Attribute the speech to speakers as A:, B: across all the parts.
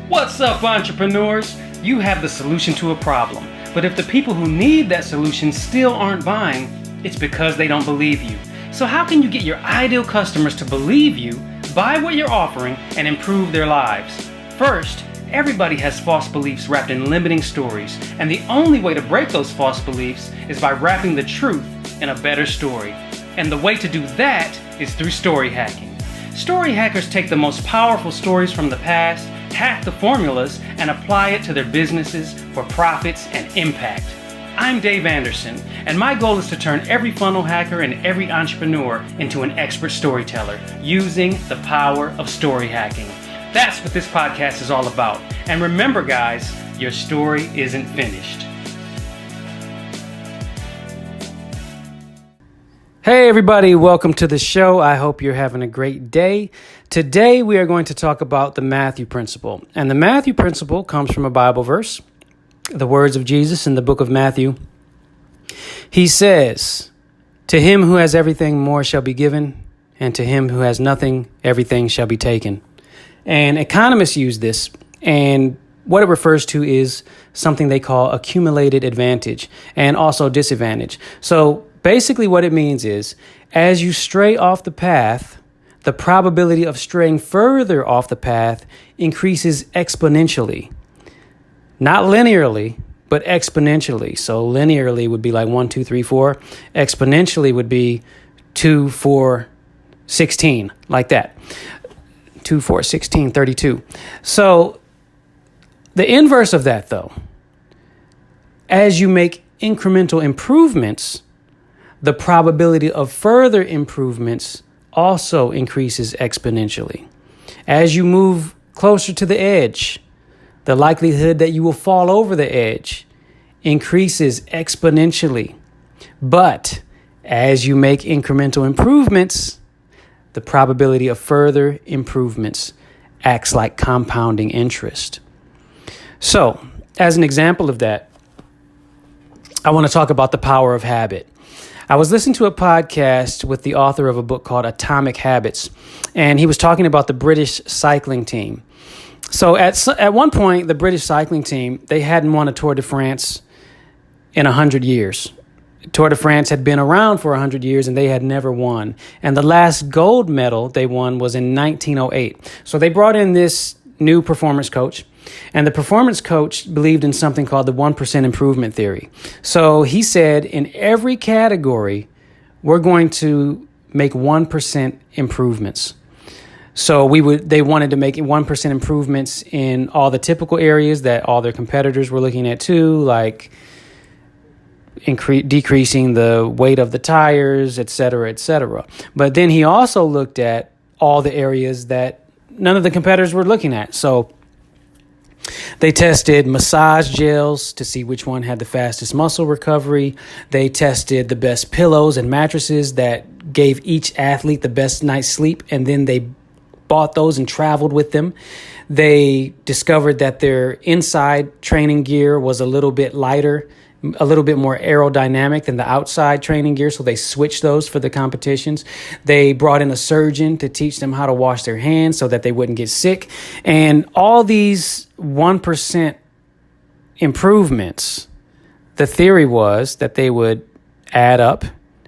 A: What's up, entrepreneurs? You have the solution to a problem, but if the people who need that solution still aren't buying, it's because they don't believe you. So how can you get your ideal customers to believe you, buy what you're offering, and improve their lives? First, everybody has false beliefs wrapped in limiting stories, and the only way to break those false beliefs is by wrapping the truth in a better story. And the way to do that is through story hacking. Story hackers take the most powerful stories from the past, hack the formulas, and apply it to their businesses for profits and impact. I'm Dave Anderson, and my goal is to turn every funnel hacker and every entrepreneur into an expert storyteller using the power of story hacking. That's what this podcast is all about. And remember, guys, your story isn't finished. Hey everybody, welcome to the show. I hope you're having a great day. Today we are going to talk about the Matthew Principle. And the Matthew Principle comes from a Bible verse, the words of Jesus in the book of Matthew. He says, "To him who has everything more shall be given, and to him who has nothing, everything shall be taken." And economists use this, and what it refers to is something they call accumulated advantage and also disadvantage. So basically what it means is, as you stray off the path, the probability of straying further off the path increases exponentially. Not linearly, but exponentially. So linearly would be like 1, 2, 3, 4. Exponentially would be 2, 4, 16, like that. 2, 4, 16, 32. So the inverse of that, though, as you make incremental improvements, the probability of further improvements also increases exponentially. As you move closer to the edge, the likelihood that you will fall over the edge increases exponentially. But as you make incremental improvements, the probability of further improvements acts like compounding interest. So, as an example of that, I want to talk about the power of habit. I was listening to a podcast with the author of a book called Atomic Habits, and he was talking about the British cycling team. So at one point, the British cycling team, they hadn't won a Tour de France in 100 years. Tour de France had been around for 100 years, and they had never won. And the last gold medal they won was in 1908. So they brought in this new performance coach, and the performance coach believed in something called the 1% improvement theory. So he said, in every category, we're going to make 1% improvements. So they wanted to make 1% improvements in all the typical areas that all their competitors were looking at too, like decreasing the weight of the tires, et cetera, et cetera. But then he also looked at all the areas that none of the competitors were looking at. So they tested massage gels to see which one had the fastest muscle recovery. They tested the best pillows and mattresses that gave each athlete the best night's sleep, and then they bought those and traveled with them. They discovered that their inside training gear was a little bit lighter, a little bit more aerodynamic than the outside training gear, so they switched those for the competitions. They brought in a surgeon to teach them how to wash their hands so that they wouldn't get sick. And all these 1% improvements, the theory was that they would add up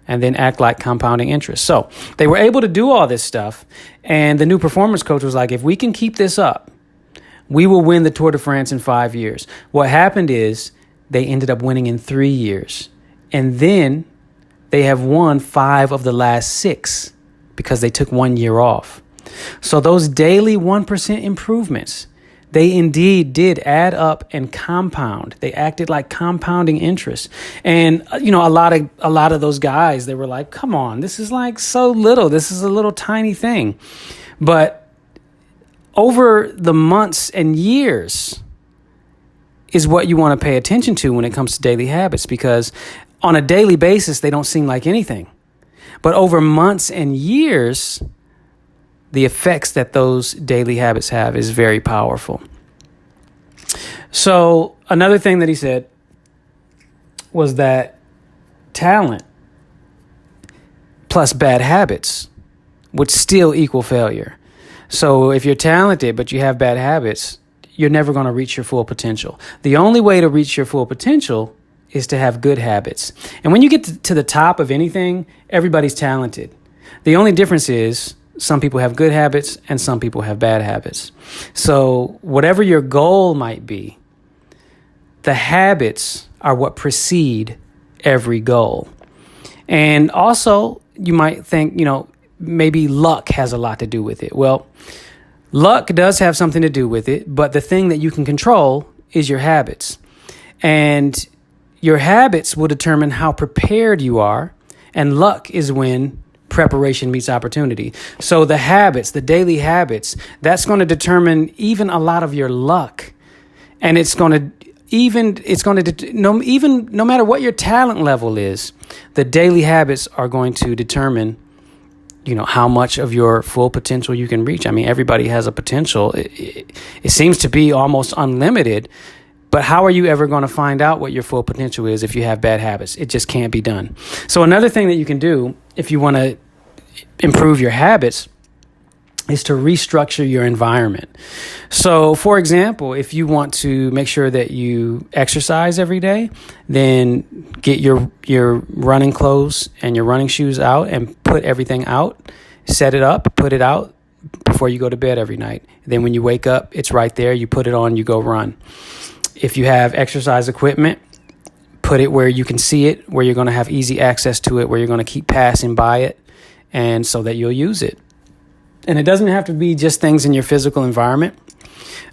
A: and then act like compounding interest. So they were able to do all this stuff, and the new performance coach was like, if we can keep this up, we will win the Tour de France in 5 years. What happened is they ended up winning in 3 years. And then they have won 5 of the last 6 because they took 1 year off. So those daily 1% improvements, they indeed did add up and compound. They acted like compounding interest. And, a lot of those guys, they were like, come on, this is like so little. This is a little tiny thing. But over the months and years is what you want to pay attention to when it comes to daily habits, because on a daily basis, they don't seem like anything. But over months and years, the effects that those daily habits have is very powerful. So another thing that he said was that talent plus bad habits would still equal failure. So if you're talented, but you have bad habits, you're never going to reach your full potential. The only way to reach your full potential is to have good habits. And when you get to the top of anything, everybody's talented. The only difference is some people have good habits and some people have bad habits. So whatever your goal might be, the habits are what precede every goal. And also, you might think, maybe luck has a lot to do with it. Well, luck does have something to do with it, but the thing that you can control is your habits. And your habits will determine how prepared you are, and luck is when preparation meets opportunity. So the habits, the daily habits, that's going to determine even a lot of your luck. And no matter what your talent level is, the daily habits are going to determine, how much of your full potential you can reach. I mean, everybody has a potential. It seems to be almost unlimited. But how are you ever going to find out what your full potential is if you have bad habits? It just can't be done. So another thing that you can do if you want to improve your habits is to restructure your environment. So, for example, if you want to make sure that you exercise every day, then get your running clothes and your running shoes out and put everything out, set it up, put it out before you go to bed every night. Then when you wake up, it's right there. You put it on, you go run. If you have exercise equipment, put it where you can see it, where you're going to have easy access to it, where you're going to keep passing by it, and so that you'll use it. And it doesn't have to be just things in your physical environment.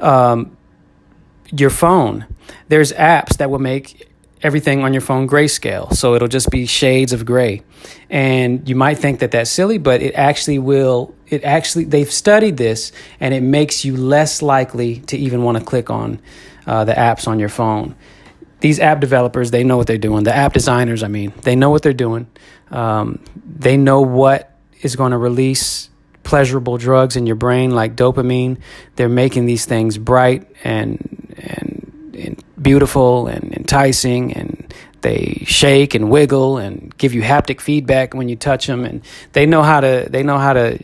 A: Your phone, there's apps that will make everything on your phone grayscale. So it'll just be shades of gray. And you might think that that's silly, but they've studied this, and it makes you less likely to even want to click on the apps on your phone. These app developers, they know what they're doing. The app designers, they know what they're doing. They know what is going to release pleasurable drugs in your brain like dopamine. They're making these things bright and beautiful and enticing, and they shake and wiggle and give you haptic feedback when you touch them, and they know how to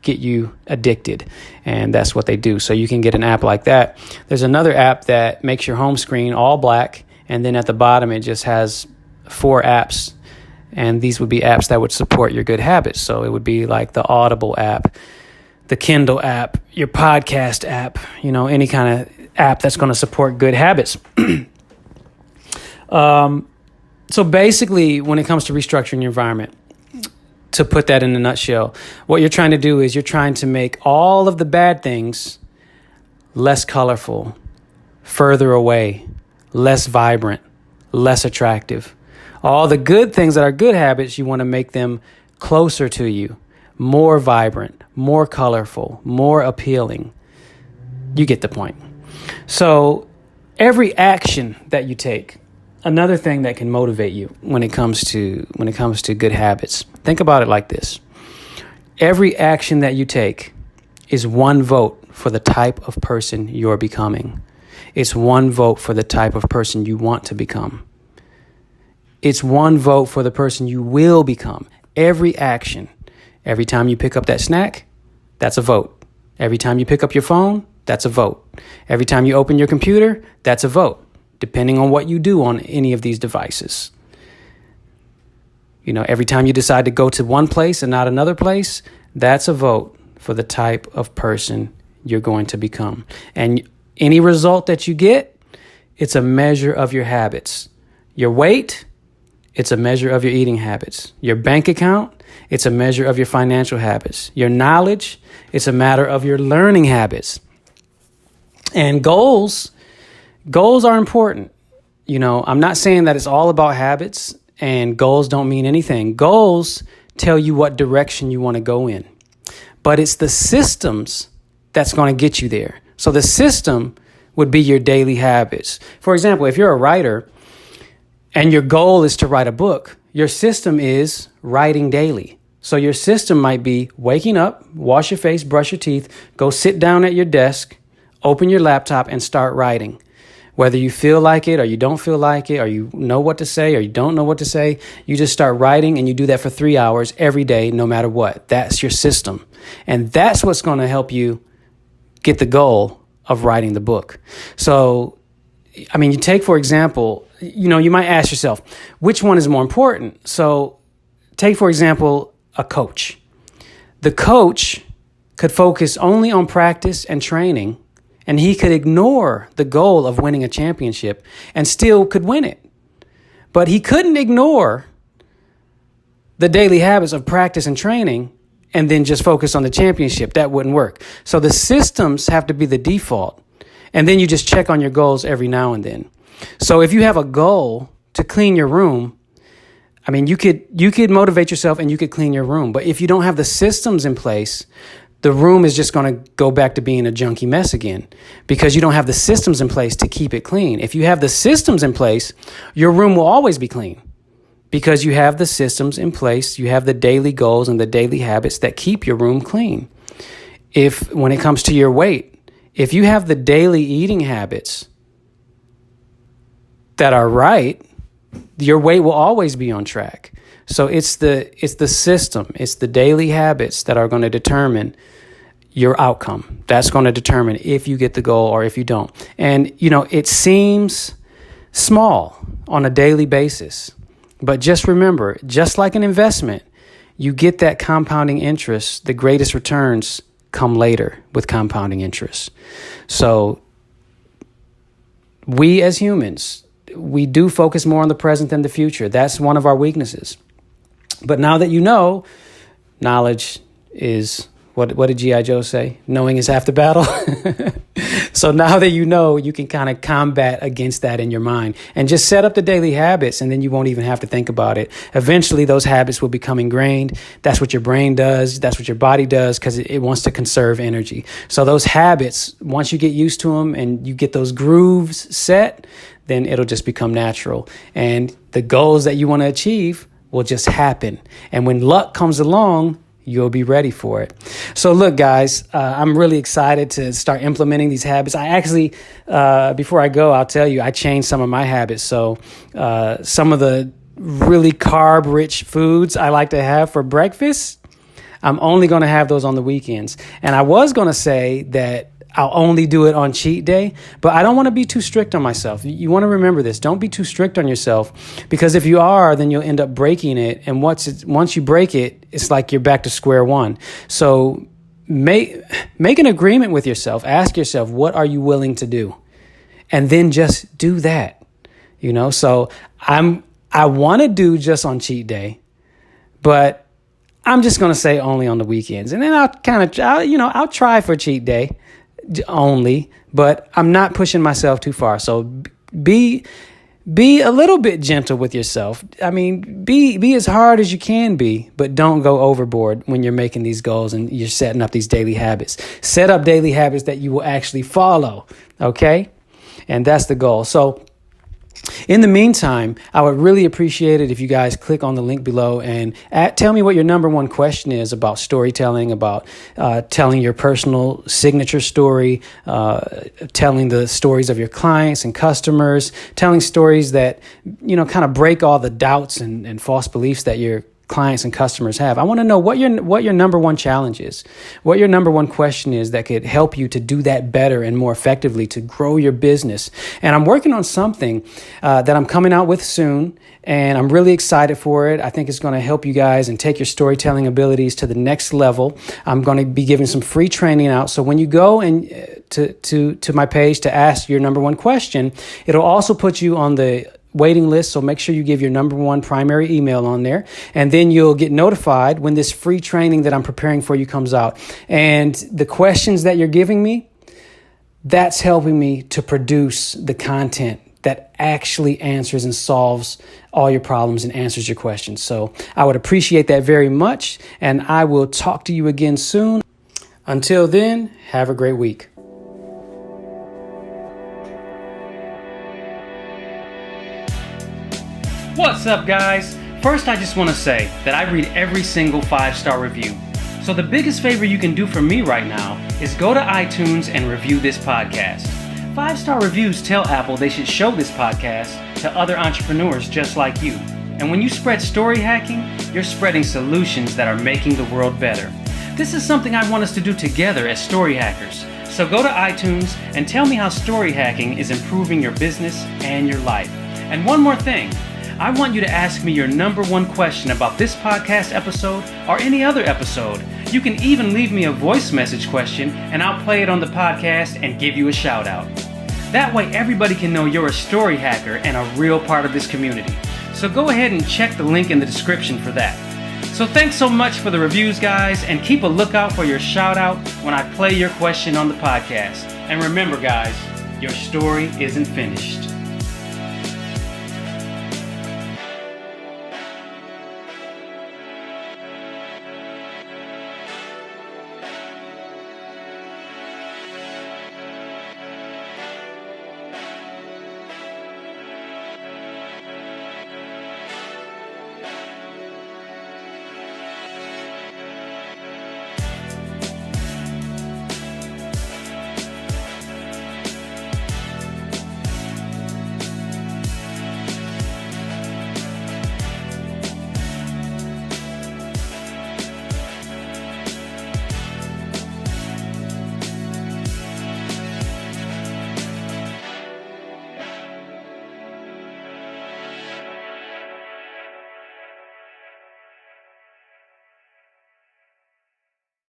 A: get you addicted, and that's what they do. So you can get an app like that. There's another app that makes your home screen all black, and then at the bottom it just has 4 apps, and these would be apps that would support your good habits. So it would be like the Audible app, the Kindle app, your podcast app, any kind of app that's going to support good habits. So basically, when it comes to restructuring your environment, to put that in a nutshell, what you're trying to do is you're trying to make all of the bad things less colorful, further away, less vibrant, less attractive. All the good things that are good habits, you want to make them closer to you, more vibrant, more colorful, more appealing. You get the point. So every action that you take, another thing that can motivate you when it comes to good habits, think about it like this. Every action that you take is one vote for the type of person you're becoming. It's one vote for the type of person you want to become. It's one vote for the person you will become. Every action. Every time you pick up that snack, that's a vote. Every time you pick up your phone, that's a vote. Every time you open your computer, that's a vote, depending on what you do on any of these devices. Every time you decide to go to one place and not another place, that's a vote for the type of person you're going to become. And any result that you get, it's a measure of your habits. Your weight, it's a measure of your eating habits. Your bank account, it's a measure of your financial habits. Your knowledge, it's a matter of your learning habits. And goals are important. I'm not saying that it's all about habits and goals don't mean anything. Goals tell you what direction you want to go in. But it's the systems that's going to get you there. So the system would be your daily habits. For example, if you're a writer and your goal is to write a book, your system is writing daily. So your system might be waking up, wash your face, brush your teeth, go sit down at your desk, open your laptop and start writing. Whether you feel like it or you don't feel like it, or you know what to say or you don't know what to say, you just start writing, and you do that for 3 hours every day, no matter what. That's your system. And that's what's going to help you get the goal of writing the book. So, I mean, you take, for example, you might ask yourself, which one is more important? So take, for example, a coach. The coach could focus only on practice and training, and he could ignore the goal of winning a championship and still could win it. But he couldn't ignore the daily habits of practice and training and then just focus on the championship. That wouldn't work. So the systems have to be the default. And then you just check on your goals every now and then. So if you have a goal to clean your room, I mean, you could motivate yourself and you could clean your room. But if you don't have the systems in place, the room is just going to go back to being a junky mess again because you don't have the systems in place to keep it clean. If you have the systems in place, your room will always be clean because you have the systems in place. You have the daily goals and the daily habits that keep your room clean. When it comes to your weight, if you have the daily eating habits that are right, your weight will always be on track. So it's the system, it's the daily habits that are going to determine your outcome. That's going to determine if you get the goal or if you don't. And, it seems small on a daily basis, but just remember, just like an investment, you get that compounding interest. The greatest returns come later with compounding interest. So we as humans, we do focus more on the present than the future. That's one of our weaknesses. But now that you know, knowledge is, what did G.I. Joe say? Knowing is half the battle. So now that you know, you can kind of combat against that in your mind and just set up the daily habits, and then you won't even have to think about it. Eventually, those habits will become ingrained. That's what your brain does. That's what your body does because it wants to conserve energy. So those habits, once you get used to them and you get those grooves set, then it'll just become natural. And the goals that you want to achieve will just happen. And when luck comes along, you'll be ready for it. So look, guys, I'm really excited to start implementing these habits. I actually, before I go, I'll tell you, I changed some of my habits. So some of the really carb-rich foods I like to have for breakfast, I'm only going to have those on the weekends. And I was going to say that I'll only do it on cheat day, but I don't want to be too strict on myself. You want to remember this. Don't be too strict on yourself, because if you are, then you'll end up breaking it. And once you break it, it's like you're back to square one. So make an agreement with yourself. Ask yourself, what are you willing to do? And then just do that. So I want to do just on cheat day, but I'm just going to say only on the weekends. And then I'll try for cheat day only, but I'm not pushing myself too far. So be a little bit gentle with yourself. I mean, be as hard as you can be, but don't go overboard when you're making these goals and you're setting up these daily habits. Set up daily habits that you will actually follow, okay? And that's the goal. So in the meantime, I would really appreciate it if you guys click on the link below and tell me what your number one question is about storytelling, about telling your personal signature story, telling the stories of your clients and customers, telling stories that, kind of break all the doubts and false beliefs that your clients and customers have. I want to know what your number one challenge is, what your number one question is that could help you to do that better and more effectively to grow your business. And I'm working on something that I'm coming out with soon, and I'm really excited for it. I think it's going to help you guys and take your storytelling abilities to the next level. I'm going to be giving some free training out. So when you go and to my page to ask your number one question, it'll also put you on the waiting list. So make sure you give your number one primary email on there, and then you'll get notified when this free training that I'm preparing for you comes out. And the questions that you're giving me, that's helping me to produce the content that actually answers and solves all your problems and answers your questions. So I would appreciate that very much, and I will talk to you again soon. Until then, have a great week. What's up, guys? First, I just want to say that I read every single 5-star review. So the biggest favor you can do for me right now is go to iTunes and review this podcast. 5-star reviews tell Apple they should show this podcast to other entrepreneurs just like you. And when you spread story hacking, you're spreading solutions that are making the world better. This is something I want us to do together as story hackers. So go to iTunes and tell me how story hacking is improving your business and your life. And one more thing, I want you to ask me your number one question about this podcast episode or any other episode. You can even leave me a voice message question and I'll play it on the podcast and give you a shout out. That way everybody can know you're a story hacker and a real part of this community. So go ahead and check the link in the description for that. So thanks so much for the reviews, guys, and keep a lookout for your shout out when I play your question on the podcast. And remember, guys, your story isn't finished.